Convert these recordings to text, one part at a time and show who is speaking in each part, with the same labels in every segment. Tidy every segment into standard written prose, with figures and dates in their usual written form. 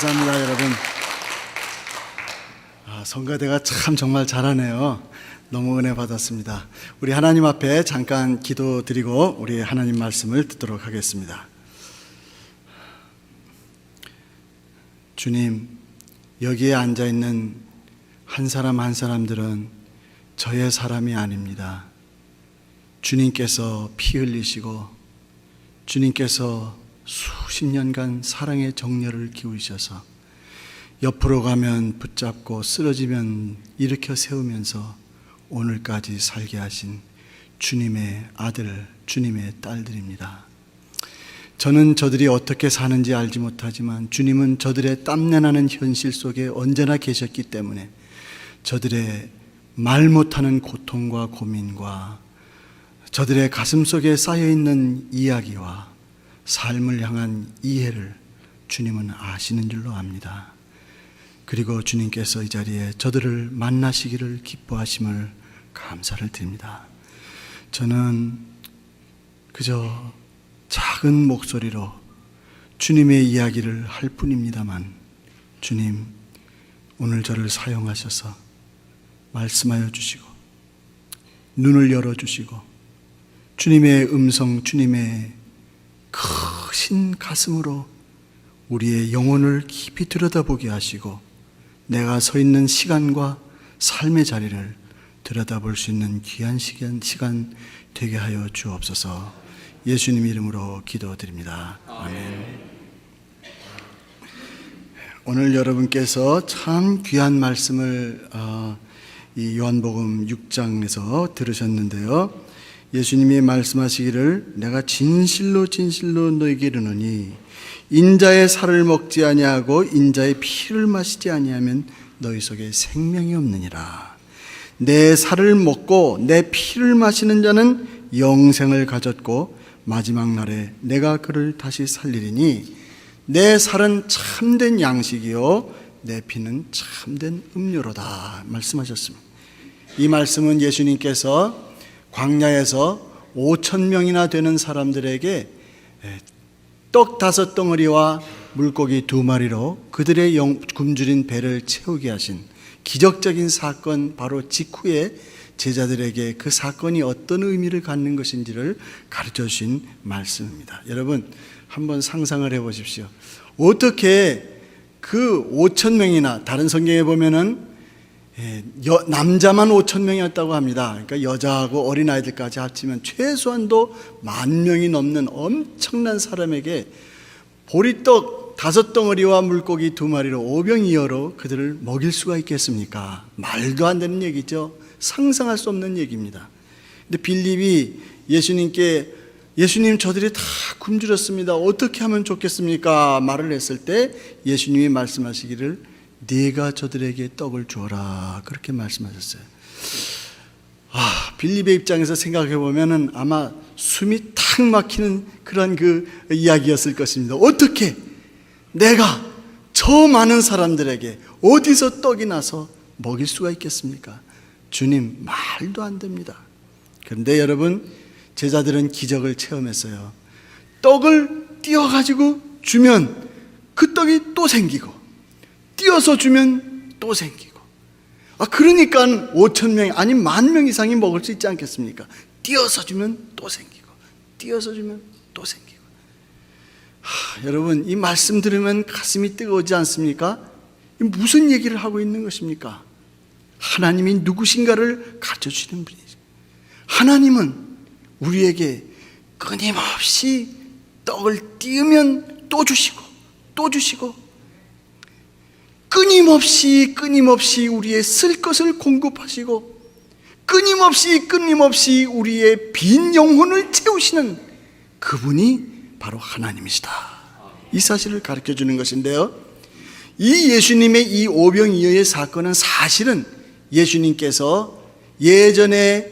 Speaker 1: 감사합니다, 여러분. 성가대가 참 정말 잘하네요. 너무 은혜 받았습니다. 우리 하나님 앞에 잠깐 기도드리고 우리 하나님 말씀을 듣도록 하겠습니다. 주님, 여기에 앉아있는 한 사람 한 사람들은 저의 사람이 아닙니다. 주님께서 피 흘리시고 주님께서 수십 년간 사랑의 정열을 기울이셔서 옆으로 가면 붙잡고 쓰러지면 일으켜 세우면서 오늘까지 살게 하신 주님의 아들, 주님의 딸들입니다. 저는 저들이 어떻게 사는지 알지 못하지만 주님은 저들의 땀내나는 현실 속에 언제나 계셨기 때문에 저들의 말 못하는 고통과 고민과 저들의 가슴 속에 쌓여있는 이야기와 삶을 향한 이해를 주님은 아시는 줄로 압니다. 그리고 주님께서 이 자리에 저들을 만나시기를 기뻐하심을 감사를 드립니다. 저는 그저 작은 목소리로 주님의 이야기를 할 뿐입니다만 주님, 오늘 저를 사용하셔서 말씀하여 주시고 눈을 열어주시고 주님의 음성, 주님의 크신 가슴으로 우리의 영혼을 깊이 들여다보게 하시고 내가 서 있는 시간과 삶의 자리를 들여다볼 수 있는 귀한 시간 되게 하여 주옵소서. 예수님 이름으로 기도드립니다. 아멘. 오늘 여러분께서 참 귀한 말씀을 이 요한복음 6장에서 들으셨는데요. 예수님이 말씀하시기를 내가 진실로 진실로 너에게 이르노니 인자의 살을 먹지 아니하고 인자의 피를 마시지 아니하면 너희 속에 생명이 없느니라. 내 살을 먹고 내 피를 마시는 자는 영생을 가졌고 마지막 날에 내가 그를 다시 살리리니 내 살은 참된 양식이요 내 피는 참된 음료로다 말씀하셨습니다. 이 말씀은 예수님께서 광야에서 5,000명이나 되는 사람들에게 떡 5덩어리와 물고기 2마리로 그들의 굶주린 배를 채우게 하신 기적적인 사건 바로 직후에 제자들에게 그 사건이 어떤 의미를 갖는 것인지를 가르쳐 주신 말씀입니다. 여러분 한번 상상을 해보십시오. 어떻게 그 5,000명이나 다른 성경에 보면은 남자만 5,000명이었다고 합니다. 그러니까 여자하고 어린아이들까지 합치면 최소한도 10,000명이 넘는 엄청난 사람에게 보리떡 5덩어리와 물고기 2마리로 오병이어로 그들을 먹일 수가 있겠습니까? 말도 안 되는 얘기죠. 상상할 수 없는 얘기입니다. 근데 빌립이 예수님께 예수님 저들이 다 굶주렸습니다. 어떻게 하면 좋겠습니까? 말을 했을 때 예수님이 말씀하시기를 네가 저들에게 떡을 주어라 그렇게 말씀하셨어요. 빌립의 입장에서 생각해 보면은 아마 숨이 탁 막히는 그런 그 이야기였을 것입니다. 어떻게 내가 저 많은 사람들에게 어디서 떡이 나서 먹일 수가 있겠습니까? 주님, 말도 안 됩니다. 그런데 여러분, 제자들은 기적을 체험했어요. 떡을 띄어가지고 주면 그 떡이 또 생기고 띄어서 주면 또 생기고 그러니까 5,000명 아니 10,000명 이상이 먹을 수 있지 않겠습니까? 띄어서 주면 또 생기고 띄어서 주면 또 생기고 여러분 이 말씀 들으면 가슴이 뜨거워지지 않습니까? 무슨 얘기를 하고 있는 것입니까? 하나님이 누구신가를 가르쳐주시는 분이죠. 하나님은 우리에게 끊임없이 떡을 띄우면 또 주시고 또 주시고 끊임없이 우리의 쓸 것을 공급하시고 끊임없이 우리의 빈 영혼을 채우시는 그분이 바로 하나님이시다. 이 사실을 가르쳐주는 것인데요, 이 예수님의 이 오병이어의 사건은 사실은 예수님께서 예전에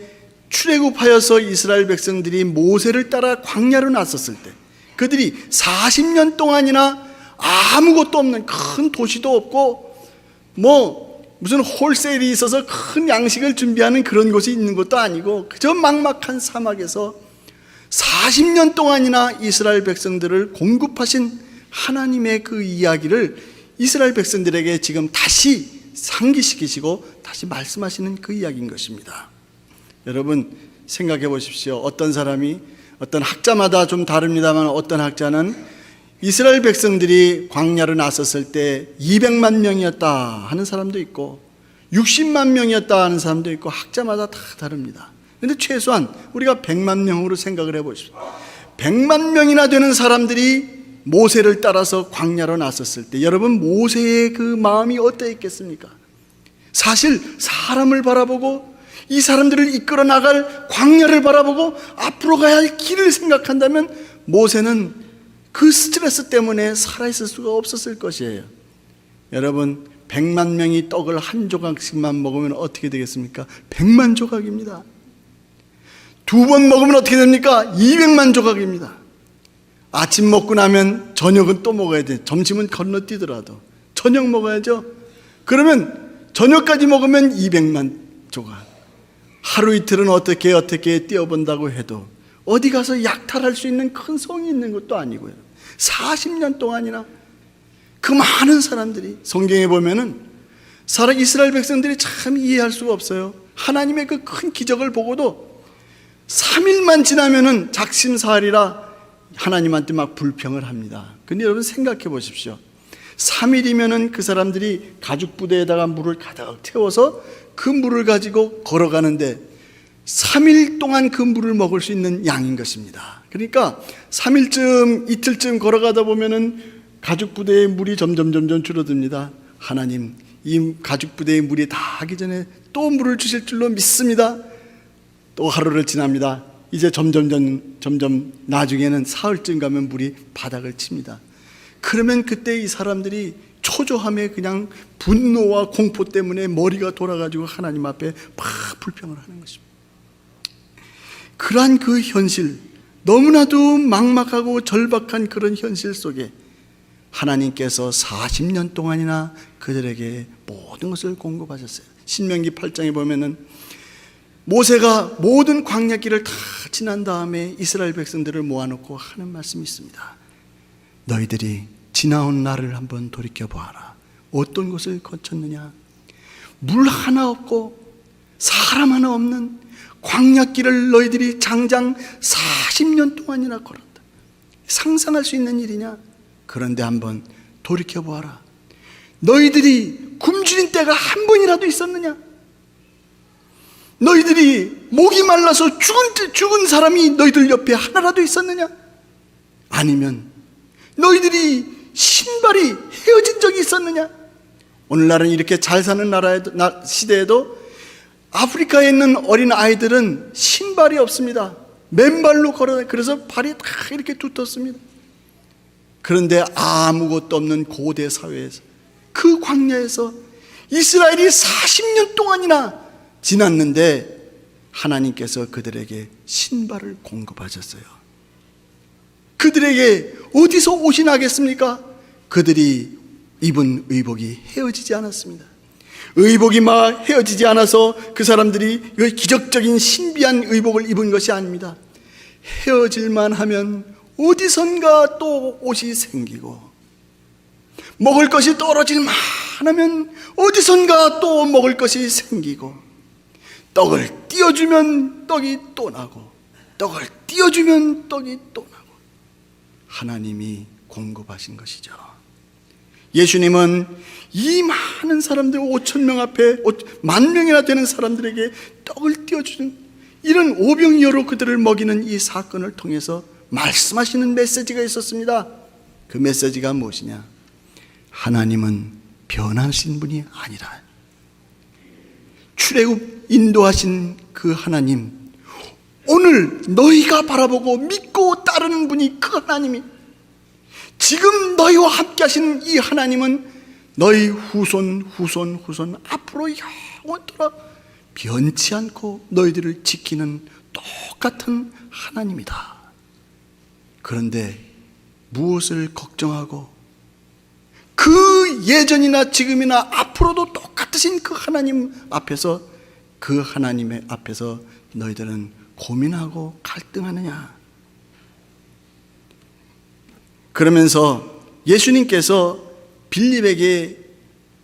Speaker 1: 출애굽하여서 이스라엘 백성들이 모세를 따라 광야로 나섰을 때 그들이 40년 동안이나 아무것도 없는 큰 도시도 없고 무슨 홀세일이 있어서 큰 양식을 준비하는 그런 곳이 있는 것도 아니고 그저 막막한 사막에서 40년 동안이나 이스라엘 백성들을 공급하신 하나님의 그 이야기를 이스라엘 백성들에게 지금 다시 상기시키시고 다시 말씀하시는 그 이야기인 것입니다. 여러분 생각해 보십시오. 어떤 사람이, 어떤 학자마다 좀 다릅니다만 어떤 학자는 이스라엘 백성들이 광야로 나섰을 때 200만 명이었다 하는 사람도 있고 60만 명이었다 하는 사람도 있고 학자마다 다 다릅니다. 그런데 최소한 우리가 100만 명으로 생각을 해보십시오. 100만 명이나 되는 사람들이 모세를 따라서 광야로 나섰을 때 여러분 모세의 그 마음이 어떠했겠습니까? 사실 사람을 바라보고 이 사람들을 이끌어 나갈 광야를 바라보고 앞으로 가야 할 길을 생각한다면 모세는 그 스트레스 때문에 살아있을 수가 없었을 것이에요. 여러분 100만 명이 떡을 한 조각씩만 먹으면 어떻게 되겠습니까? 100만 조각입니다. 2번 먹으면 어떻게 됩니까? 200만 조각입니다. 아침 먹고 나면 저녁은 또 먹어야 돼. 점심은 건너뛰더라도 저녁 먹어야죠. 그러면 저녁까지 먹으면 200만 조각. 하루 이틀은 어떻게 뛰어본다고 해도 어디 가서 약탈할 수 있는 큰 성이 있는 것도 아니고요. 40년 동안이나 그 많은 사람들이, 성경에 보면은 이스라엘 백성들이 참 이해할 수가 없어요. 하나님의 그 큰 기적을 보고도 3일만 지나면은 작심삼일이라 하나님한테 막 불평을 합니다. 근데 여러분 생각해 보십시오. 3일이면은 그 사람들이 가죽 부대에다가 물을 가득 채워서 그 물을 가지고 걸어가는데 3일 동안 그 물을 먹을 수 있는 양인 것입니다. 그러니까 3일쯤 이틀쯤 걸어가다 보면은 가죽 부대의 물이 점점 줄어듭니다. 하나님, 이 가죽 부대의 물이 다 하기 전에 또 물을 주실 줄로 믿습니다. 또 하루를 지납니다. 이제 점점 나중에는 사흘쯤 가면 물이 바닥을 칩니다. 그러면 그때 이 사람들이 초조함에 그냥 분노와 공포 때문에 머리가 돌아가지고 하나님 앞에 막 불평을 하는 것입니다. 그러한 그 현실, 너무나도 막막하고 절박한 그런 현실 속에 하나님께서 40년 동안이나 그들에게 모든 것을 공급하셨어요. 신명기 8장에 보면은 모세가 모든 광야길을 다 지난 다음에 이스라엘 백성들을 모아놓고 하는 말씀이 있습니다. 너희들이 지나온 날을 한번 돌이켜보아라. 어떤 것을 거쳤느냐? 물 하나 없고 사람 하나 없는 광야길을 너희들이 장장 40년 동안이나 걸었다. 상상할 수 있는 일이냐? 그런데 한번 돌이켜보아라. 너희들이 굶주린 때가 한 번이라도 있었느냐? 너희들이 목이 말라서 죽은 사람이 너희들 옆에 하나라도 있었느냐? 아니면 너희들이 신발이 헤어진 적이 있었느냐? 오늘날은 이렇게 잘 사는 시대에도 아프리카에 있는 어린 아이들은 신발이 없습니다. 맨발로 걸어요. 그래서 발이 다 이렇게 두텁습니다. 그런데 아무것도 없는 고대 사회에서, 그 광야에서 이스라엘이 40년 동안이나 지났는데 하나님께서 그들에게 신발을 공급하셨어요. 그들에게 어디서 옷이 나겠습니까? 그들이 입은 의복이 헤어지지 않았습니다. 의복이 막 헤어지지 않아서 그 사람들이 기적적인 신비한 의복을 입은 것이 아닙니다. 헤어질만 하면 어디선가 또 옷이 생기고, 먹을 것이 떨어질만 하면 어디선가 또 먹을 것이 생기고, 떡을 띄워주면 떡이 또 나고, 떡을 띄워주면 떡이 또 나고, 하나님이 공급하신 것이죠. 예수님은 이 많은 사람들 5,000명 앞에 10,000명이나 되는 사람들에게 떡을 띄워주는 이런 오병이어로 그들을 먹이는 이 사건을 통해서 말씀하시는 메시지가 있었습니다. 그 메시지가 무엇이냐? 하나님은 변하신 분이 아니라 출애굽 인도하신 그 하나님, 오늘 너희가 바라보고 믿고 따르는 분이 그 하나님이, 지금 너희와 함께 하시는 이 하나님은 너희 후손 앞으로 영원토록 변치 않고 너희들을 지키는 똑같은 하나님이다. 그런데 무엇을 걱정하고 그 예전이나 지금이나 앞으로도 똑같으신 그 하나님 앞에서, 그 하나님의 앞에서 너희들은 고민하고 갈등하느냐? 그러면서 예수님께서 빌립에게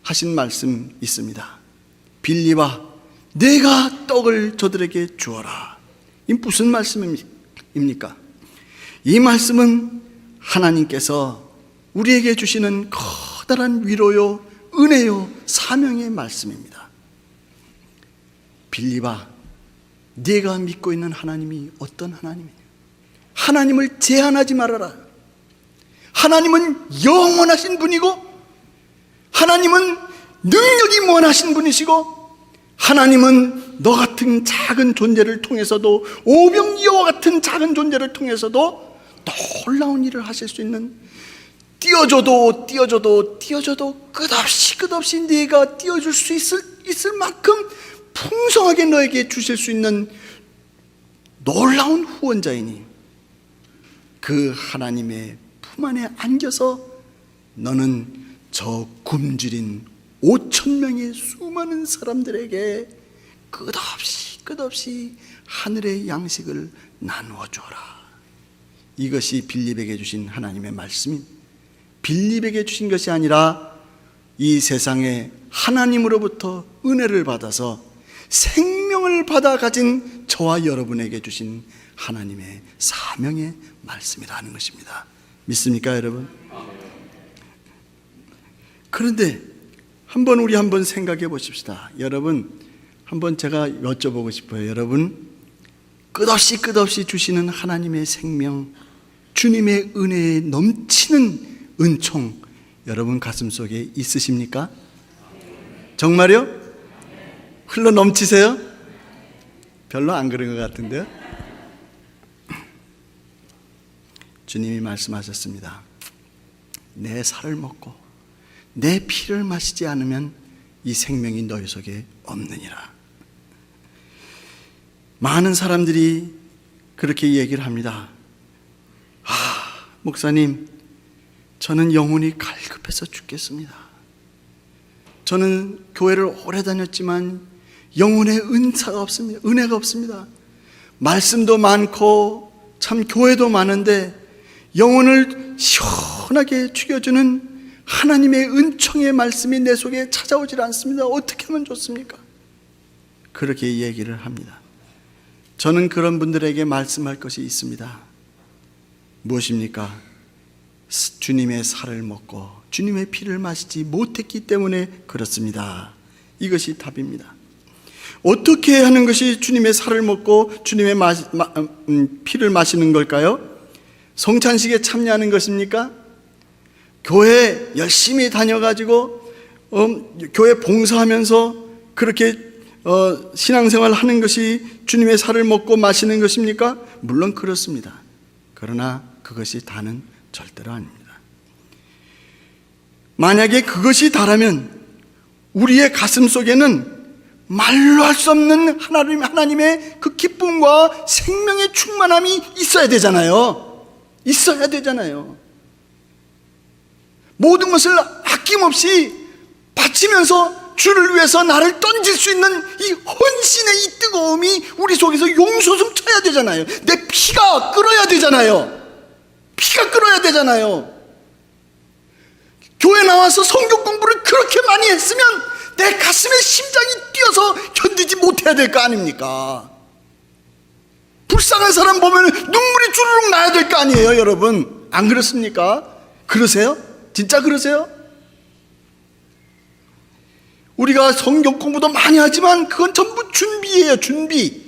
Speaker 1: 하신 말씀 있습니다. 빌립아, 내가 떡을 저들에게 주어라. 이 무슨 말씀입니까? 이 말씀은 하나님께서 우리에게 주시는 커다란 위로요, 은혜요, 사명의 말씀입니다. 빌립아, 네가 믿고 있는 하나님이 어떤 하나님이냐? 하나님을 제한하지 말아라. 하나님은 영원하신 분이고, 하나님은 능력이 무한하신 분이시고, 하나님은 너 같은 작은 존재를 통해서도, 오병이어와 같은 작은 존재를 통해서도 놀라운 일을 하실 수 있는, 띄워줘도 끝없이 네가 띄워줄 수 있을 만큼 풍성하게 너에게 주실 수 있는 놀라운 후원자이니, 그 하나님의 품 안에 안겨서 너는 저 굶주린 5,000명의 수많은 사람들에게 끝없이 하늘의 양식을 나누어 주어라. 이것이 빌립에게 주신 하나님의 말씀입니다. 빌립에게 주신 것이 아니라 이 세상에 하나님으로부터 은혜를 받아서 생명을 받아 가진 저와 여러분에게 주신 하나님의 사명의 말씀이라는 것입니다. 믿습니까, 여러분? 그런데 우리 한번 생각해 보십시다. 여러분, 한번 제가 여쭤보고 싶어요. 여러분, 끝없이 주시는 하나님의 생명, 주님의 은혜에 넘치는 은총, 여러분 가슴속에 있으십니까? 정말요? 흘러 넘치세요? 별로 안 그런 것 같은데요? 주님이 말씀하셨습니다. 내 살을 먹고 내 피를 마시지 않으면 이 생명이 너희 속에 없느니라. 많은 사람들이 그렇게 얘기를 합니다. 목사님, 저는 영혼이 갈급해서 죽겠습니다. 저는 교회를 오래 다녔지만 영혼의 은사가 없습니다. 은혜가 없습니다. 말씀도 많고 참 교회도 많은데 영혼을 시원하게 죽여주는 하나님의 은총의 말씀이 내 속에 찾아오질 않습니다. 어떻게 하면 좋습니까? 그렇게 얘기를 합니다. 저는 그런 분들에게 말씀할 것이 있습니다. 무엇입니까? 주님의 살을 먹고 주님의 피를 마시지 못했기 때문에 그렇습니다. 이것이 답입니다. 어떻게 하는 것이 주님의 살을 먹고 주님의 피를 마시는 걸까요? 성찬식에 참여하는 것입니까? 교회 열심히 다녀가지고 교회 봉사하면서 그렇게 신앙생활 하는 것이 주님의 살을 먹고 마시는 것입니까? 물론 그렇습니다. 그러나 그것이 다는 절대로 아닙니다. 만약에 그것이 다라면 우리의 가슴 속에는 말로 할 수 없는 하나님의 그 기쁨과 생명의 충만함이 있어야 되잖아요. 있어야 되잖아요. 모든 것을 아낌없이 바치면서 주를 위해서 나를 던질 수 있는 이 헌신의 이 뜨거움이 우리 속에서 용솟음 쳐야 되잖아요. 내 피가 끓어야 되잖아요. 피가 끓어야 되잖아요. 교회 나와서 성경 공부를 그렇게 많이 했으면 내 가슴에 심장이 뛰어서 견디지 못해야 될 거 아닙니까? 불쌍한 사람 보면 눈물이 주르륵 나야 될 거 아니에요, 여러분. 안 그렇습니까? 그러세요? 진짜 그러세요? 우리가 성경 공부도 많이 하지만 그건 전부 준비예요. 준비.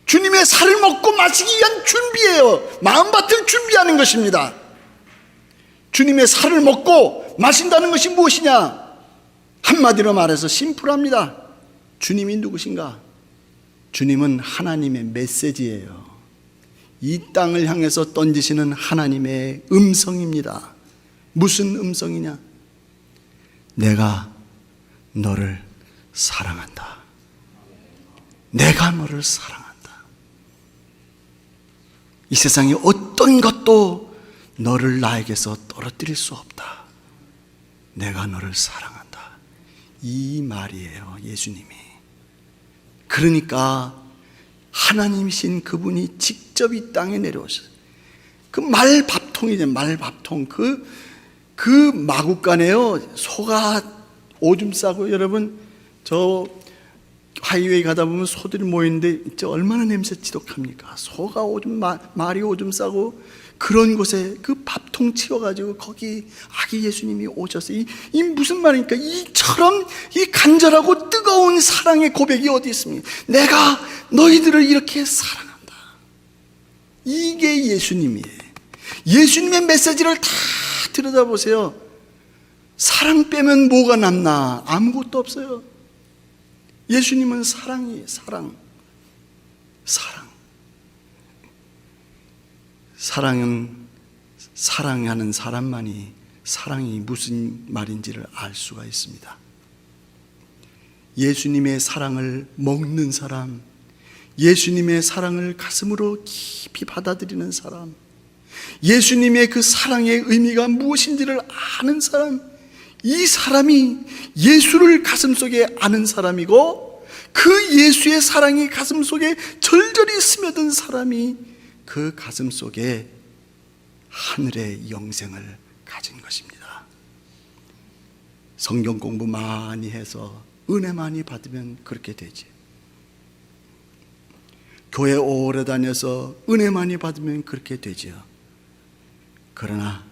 Speaker 1: 주님의 살을 먹고 마시기 위한 준비예요. 마음밭을 준비하는 것입니다. 주님의 살을 먹고 마신다는 것이 무엇이냐? 한마디로 말해서 심플합니다. 주님이 누구신가? 주님은 하나님의 메시지예요. 이 땅을 향해서 던지시는 하나님의 음성입니다. 무슨 음성이냐? 내가 너를 사랑한다. 내가 너를 사랑한다. 이 세상에 어떤 것도 너를 나에게서 떨어뜨릴 수 없다. 내가 너를 사랑한다. 이 말이에요, 예수님이. 그러니까 하나님이신 그분이 직접 이 땅에 내려오셨어요. 그 말밥통이죠, 말밥통. 그 그 마국간에요, 소가 오줌 싸고, 여러분 저 하이웨이 가다 보면 소들이 모이는데 진짜 얼마나 냄새 지독합니까? 소가 말이 오줌 싸고 그런 곳에 그 밥통 치워가지고 거기 아기 예수님이 오셔서 이 무슨 말입니까? 이처럼 이 간절하고 뜨거운 사랑의 고백이 어디 있습니까? 내가 너희들을 이렇게 사랑한다. 이게 예수님이에요. 예수님의 메시지를 다 들여다보세요. 사랑 빼면 뭐가 남나? 아무것도 없어요. 예수님은 사랑이에요. 사랑. 사랑은 사랑하는 사람만이 사랑이 무슨 말인지를 알 수가 있습니다. 예수님의 사랑을 먹는 사람, 예수님의 사랑을 가슴으로 깊이 받아들이는 사람, 예수님의 그 사랑의 의미가 무엇인지를 아는 사람, 이 사람이 예수를 가슴속에 아는 사람이고, 그 예수의 사랑이 가슴속에 절절히 스며든 사람이 그 가슴속에 하늘의 영생을 가진 것입니다. 성경 공부 많이 해서 은혜 많이 받으면 그렇게 되지. 교회 오래 다녀서 은혜 많이 받으면 그렇게 되지요. 그러나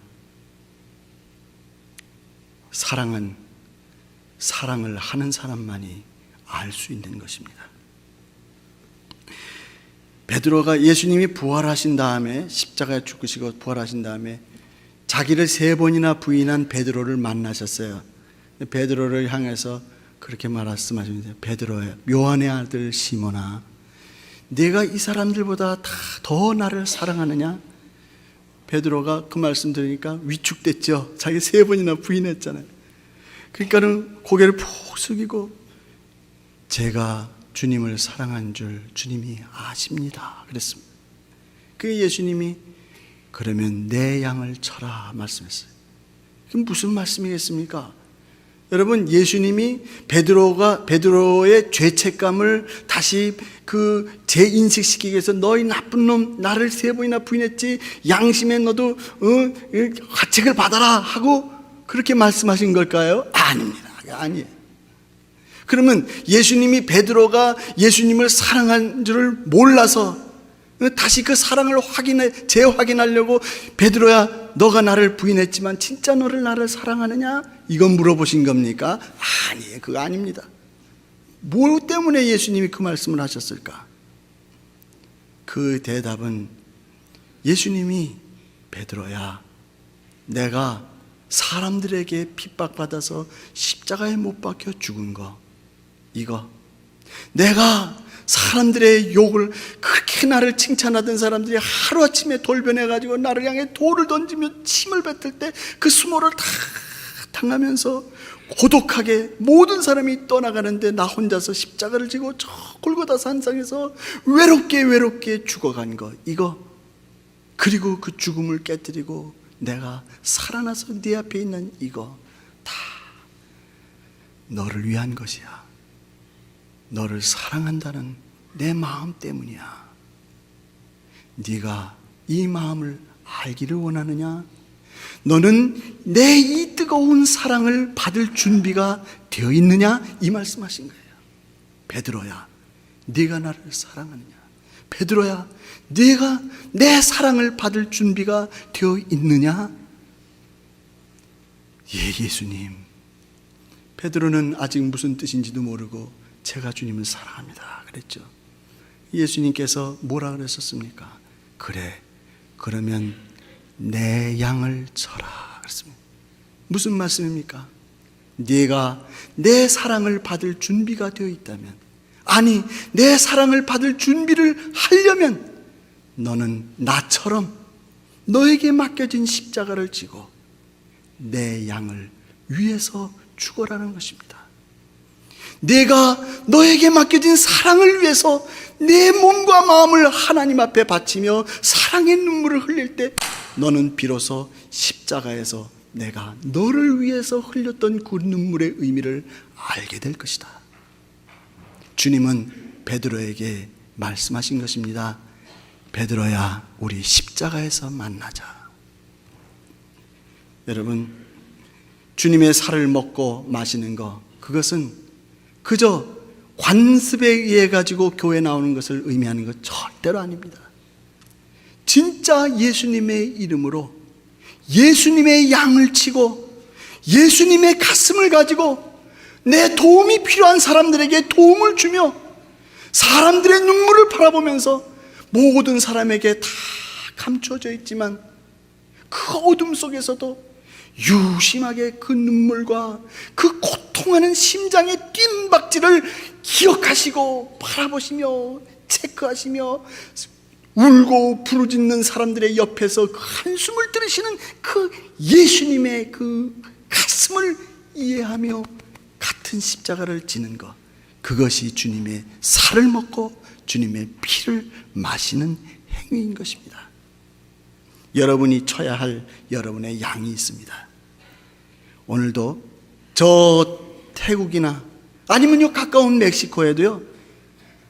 Speaker 1: 사랑은 사랑을 하는 사람만이 알 수 있는 것입니다. 베드로가 예수님이 부활하신 다음에, 십자가에 죽으시고 부활하신 다음에 자기를 3번이나 부인한 베드로를 만나셨어요. 베드로를 향해서 그렇게 말씀하십니다. 베드로야, 요한의 아들 시몬아, 네가 이 사람들보다 다 더 나를 사랑하느냐? 베드로가 그 말씀 들으니까 위축됐죠. 자기 3번이나 부인했잖아요. 그러니까는 고개를 푹 숙이고, 제가 주님을 사랑한 줄 주님이 아십니다, 그랬습니다. 그 예수님이 그러면 내 양을 쳐라 말씀했어요. 그게 무슨 말씀이겠습니까? 여러분, 예수님이 베드로의 죄책감을 다시 재인식시키기 위해서, 너희 나쁜 놈, 나를 3번이나 부인했지, 양심에 너도 가책을 받아라 하고 그렇게 말씀하신 걸까요? 아닙니다. 아니에요. 그러면 예수님이 베드로가 예수님을 사랑한 줄을 몰라서 다시 그 사랑을 재확인하려고, 베드로야, 너가 나를 부인했지만 진짜 나를 사랑하느냐? 이건 물어보신 겁니까? 아니에요. 그거 아닙니다. 뭐 때문에 예수님이 그 말씀을 하셨을까? 그 대답은, 예수님이 베드로야, 내가 사람들에게 핍박받아서 십자가에 못 박혀 죽은 거, 이거, 내가 사람들의 욕을, 그렇게 나를 칭찬하던 사람들이 하루아침에 돌변해가지고 나를 향해 돌을 던지며 침을 뱉을 때 그 수모를 다 당하면서 고독하게 모든 사람이 떠나가는데 나 혼자서 십자가를 지고 저 골고다 산상에서 외롭게 죽어간 거, 이거, 그리고 그 죽음을 깨뜨리고 내가 살아나서 네 앞에 있는 이거, 다 너를 위한 것이야. 너를 사랑한다는 내 마음 때문이야. 네가 이 마음을 알기를 원하느냐? 너는 내 이 뜨거운 사랑을 받을 준비가 되어 있느냐? 이 말씀하신 거예요. 베드로야, 네가 나를 사랑하느냐? 베드로야, 네가 내 사랑을 받을 준비가 되어 있느냐? 예, 예수님. 베드로는 아직 무슨 뜻인지도 모르고 제가 주님을 사랑합니다 그랬죠. 예수님께서 뭐라 그랬었습니까? 그래, 그러면 내 양을 쳐라 그랬습니다. 무슨 말씀입니까? 네가 내 사랑을 받을 준비가 되어 있다면, 아니 내 사랑을 받을 준비를 하려면 너는 나처럼 너에게 맡겨진 십자가를 지고 내 양을 위해서 죽어라는 것입니다. 내가 너에게 맡겨진 사랑을 위해서 내 몸과 마음을 하나님 앞에 바치며 사랑의 눈물을 흘릴 때, 너는 비로소 십자가에서 내가 너를 위해서 흘렸던 그 눈물의 의미를 알게 될 것이다. 주님은 베드로에게 말씀하신 것입니다. 베드로야, 우리 십자가에서 만나자. 여러분, 주님의 살을 먹고 마시는 것, 그것은 그저 관습에 의해 가지고 교회 나오는 것을 의미하는 것 절대로 아닙니다. 진짜 예수님의 이름으로 예수님의 양을 치고 예수님의 가슴을 가지고 내 도움이 필요한 사람들에게 도움을 주며 사람들의 눈물을 바라보면서 모든 사람에게 다 감춰져 있지만 그 어둠 속에서도 유심하게 그 눈물과 그 고통하는 심장의 뜀박질을 기억하시고 바라보시며 체크하시며 울고 부르짖는 사람들의 옆에서 그 한숨을 들으시는 그 예수님의 그 가슴을 이해하며 같은 십자가를 지는 것, 그것이 주님의 살을 먹고 주님의 피를 마시는 행위인 것입니다. 여러분이 쳐야 할 여러분의 양이 있습니다. 오늘도 저 태국이나 아니면요 가까운 멕시코에도요,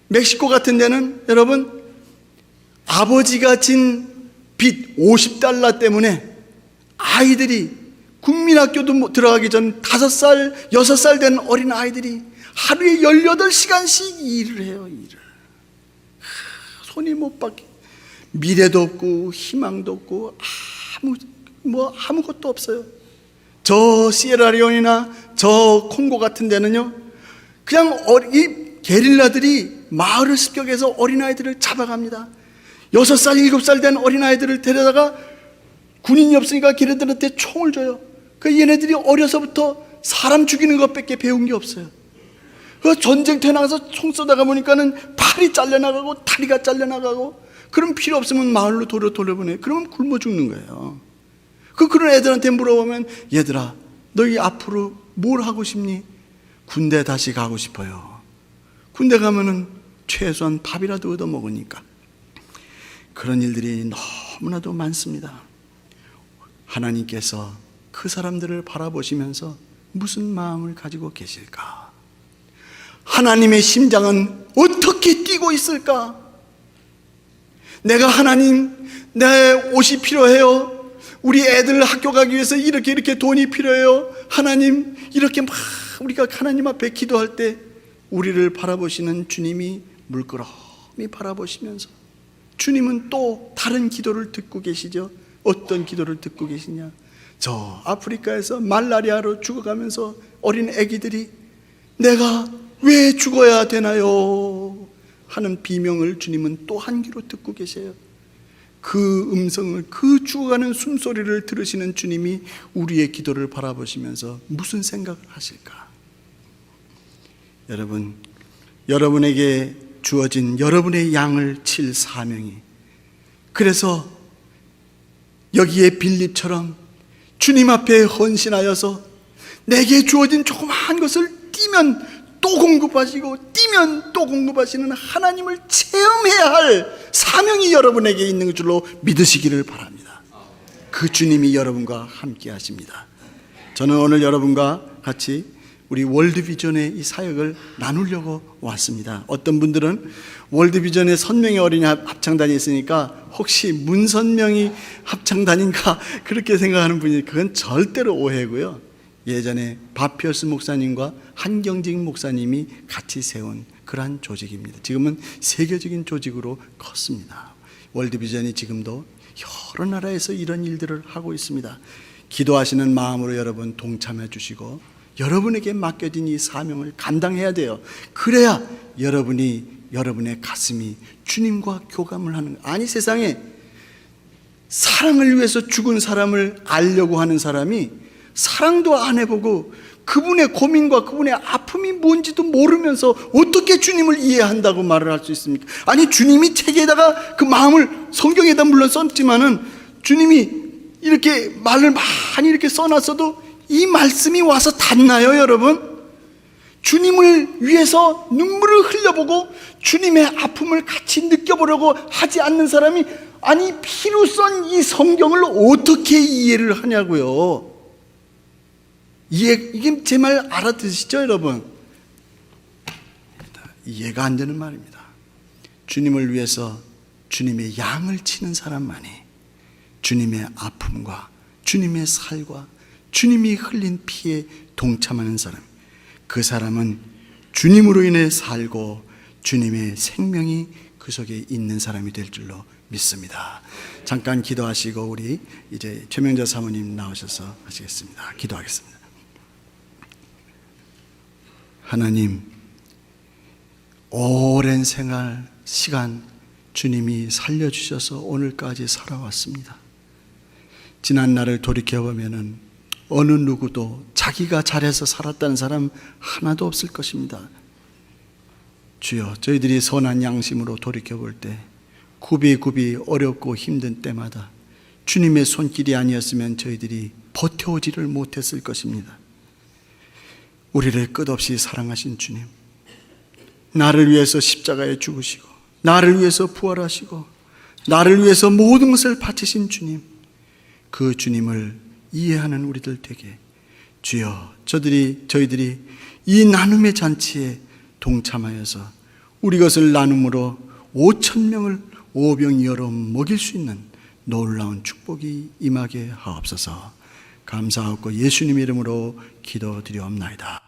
Speaker 1: 멕시코 같은 데는 여러분 아버지가 진 빚 50달러 때문에 아이들이 국민학교도 들어가기 전 5살, 6살 된 어린 아이들이 하루에 18시간씩 일을 해요. 일을 손이 못 박혀, 미래도 없고 희망도 없고 아무것도 없어요. 저 시에라리온이나 저 콩고 같은 데는요, 그냥 이 게릴라들이 마을을 습격해서 어린아이들을 잡아갑니다. 6살, 7살 된 어린아이들을 데려다가 군인이 없으니까 걔네들한테 총을 줘요. 그 얘네들이 어려서부터 사람 죽이는 것밖에 배운 게 없어요. 그 전쟁터에 나가서 총 쏘다가 보니까는 팔이 잘려나가고 다리가 잘려나가고, 그럼 필요 없으면 마을로 돌려보내. 그러면 굶어 죽는 거예요. 그런 애들한테 물어보면, 얘들아 너희 앞으로 뭘 하고 싶니? 군대 다시 가고 싶어요. 군대 가면은 최소한 밥이라도 얻어 먹으니까. 그런 일들이 너무나도 많습니다. 하나님께서 그 사람들을 바라보시면서 무슨 마음을 가지고 계실까? 하나님의 심장은 어떻게 뛰고 있을까? 내가 하나님, 내 옷이 필요해요. 우리 애들 학교 가기 위해서 이렇게 돈이 필요해요. 하나님, 이렇게 막 우리가 하나님 앞에 기도할 때 우리를 바라보시는 주님이 물끄러미 바라보시면서, 주님은 또 다른 기도를 듣고 계시죠. 어떤 기도를 듣고 계시냐? 저 아프리카에서 말라리아로 죽어가면서 어린 아기들이 내가 왜 죽어야 되나요? 하는 비명을 주님은 또 한 귀로 듣고 계세요. 그 음성을, 그 죽어가는 숨소리를 들으시는 주님이 우리의 기도를 바라보시면서 무슨 생각을 하실까? 여러분, 여러분에게 주어진 여러분의 양을 칠 사명이, 그래서 여기에 빌립처럼 주님 앞에 헌신하여서 내게 주어진 조그마한 것을 뛰면 또 공급하시고 뛰면 또 공급하시는 하나님을 체험해야 할 사명이 여러분에게 있는 줄로 믿으시기를 바랍니다. 그 주님이 여러분과 함께 하십니다. 저는 오늘 여러분과 같이 우리 월드비전의 이 사역을 나누려고 왔습니다. 어떤 분들은 월드비전의 선명의 어린이 합창단이 있으니까 혹시 문선명이 합창단인가 그렇게 생각하는 분이, 그건 절대로 오해고요. 예전에 바피어스 목사님과 한경직 목사님이 같이 세운 그러한 조직입니다. 지금은 세계적인 조직으로 컸습니다. 월드비전이 지금도 여러 나라에서 이런 일들을 하고 있습니다. 기도하시는 마음으로 여러분 동참해 주시고 여러분에게 맡겨진 이 사명을 감당해야 돼요. 그래야 여러분의 가슴이 주님과 교감을 하는, 아니 세상에 사랑을 위해서 죽은 사람을 알려고 하는 사람이 사랑도 안 해보고 그분의 고민과 그분의 아픔이 뭔지도 모르면서 어떻게 주님을 이해한다고 말을 할 수 있습니까? 아니 주님이 책에다가 그 마음을, 성경에다 물론 썼지만은 주님이 이렇게 말을 많이 이렇게 써놨어도 이 말씀이 와서 닿나요, 여러분? 주님을 위해서 눈물을 흘려보고 주님의 아픔을 같이 느껴보려고 하지 않는 사람이, 아니 피로 쓴 이 성경을 어떻게 이해를 하냐고요. 이게 제 말 알아듣으시죠, 여러분? 이해가 안 되는 말입니다. 주님을 위해서 주님의 양을 치는 사람만이 주님의 아픔과 주님의 살과 주님이 흘린 피에 동참하는 사람, 그 사람은 주님으로 인해 살고 주님의 생명이 그 속에 있는 사람이 될 줄로 믿습니다. 잠깐 기도하시고 우리 이제 최명자 사모님 나오셔서 하시겠습니다. 기도하겠습니다. 하나님, 오랜 생활 시간 주님이 살려주셔서 오늘까지 살아왔습니다. 지난 날을 돌이켜보면 어느 누구도 자기가 잘해서 살았다는 사람 하나도 없을 것입니다. 주여, 저희들이 선한 양심으로 돌이켜볼 때 굽이굽이 어렵고 힘든 때마다 주님의 손길이 아니었으면 저희들이 버텨오지를 못했을 것입니다. 우리를 끝없이 사랑하신 주님, 나를 위해서 십자가에 죽으시고 나를 위해서 부활하시고 나를 위해서 모든 것을 바치신 주님, 그 주님을 이해하는 우리들 되게 주여, 저희들이 이 나눔의 잔치에 동참하여서 우리 것을 나눔으로 5,000명을 오병이어로 먹일 수 있는 놀라운 축복이 임하게 하옵소서. 감사하고 예수님 이름으로 기도드리옵나이다.